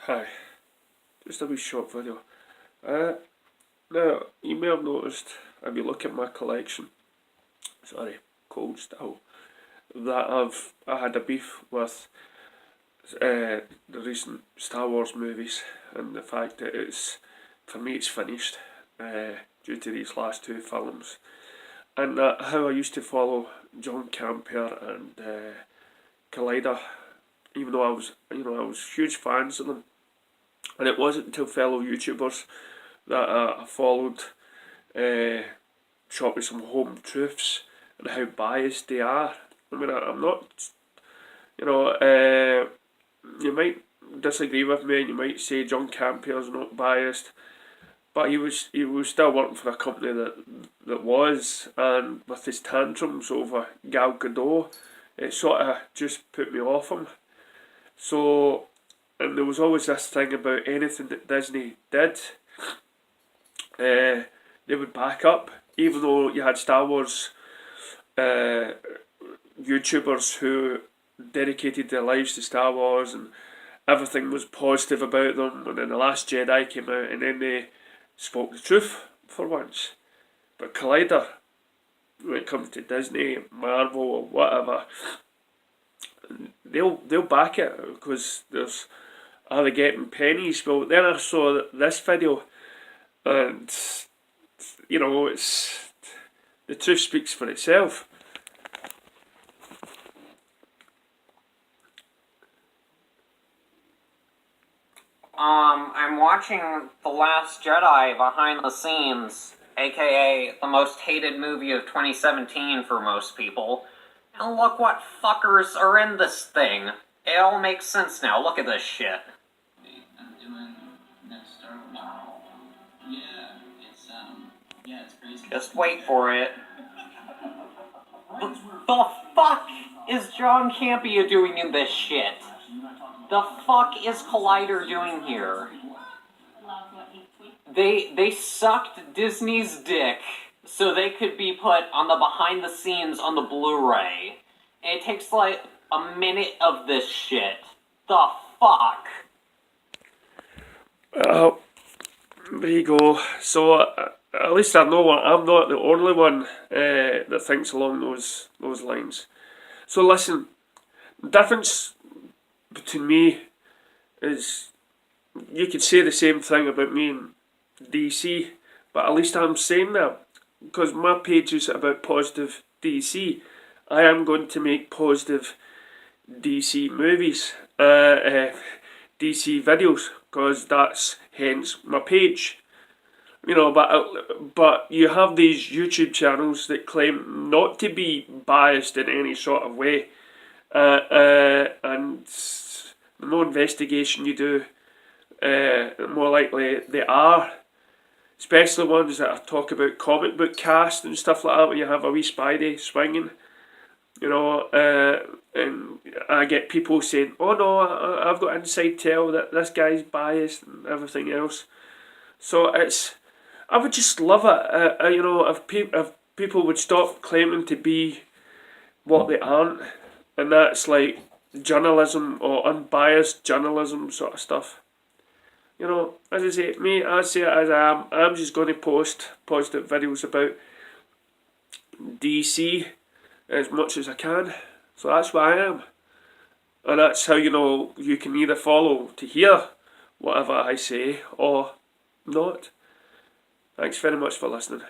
Hi, just a wee short video. Uh, Now, you may have noticed, if you look at my collection, sorry, cold still, that I had a beef with the recent Star Wars movies and the fact that for me it's finished due to these last two films. And how I used to follow John Campea and Collider, even though I was huge fans of them. And it wasn't until fellow YouTubers that I followed shot me some home truths and how biased they are. I mean, I'm not, you might disagree with me and you might say John Campea's not biased, but he was still working for a company that was, and with his tantrums over Gal Gadot, it sort of just put me off him. So, and there was always this thing about anything that Disney did, they would back up, even though you had Star Wars YouTubers who dedicated their lives to Star Wars and everything was positive about them, and then The Last Jedi came out and then they spoke the truth for once. But Collider, when it comes to Disney, Marvel or whatever, they'll back it because are they getting pennies? Well, then I saw this video, and it's the truth speaks for itself. I'm watching The Last Jedi behind the scenes, aka the most hated movie of 2017 for most people. And look what fuckers are in this thing. It all makes sense now. Look at this shit. I'm doing next Star Wars. Yeah, it's crazy. Just wait for it. The fuck is John Campea doing in this shit? The fuck is Collider doing here? They sucked Disney's dick so they could be put on the behind the scenes on the Blu-ray. It takes like a minute of this shit. The fuck? Well, there you go. So at least I know I'm not the only one that thinks along those lines. So listen, the difference between me is you could say the same thing about me and DC, but at least I'm saying that because my page is about positive DC. I am going to make positive DC movies, DC videos, because that's hence my page. But you have these YouTube channels that claim not to be biased in any sort of way, and the more investigation you do, the more likely they are. Especially ones that talk about comic book cast and stuff like that, when you have a wee Spidey swinging, and I get people saying, "Oh no, I've got inside tell that this guy's biased and everything else." So I would just love it, if people would stop claiming to be what they aren't, and that's like journalism or unbiased journalism sort of stuff. As I say, I say it as I am. I'm just going to post positive videos about DC as much as I can. So that's where I am. And that's how you can either follow to hear whatever I say or not. Thanks very much for listening.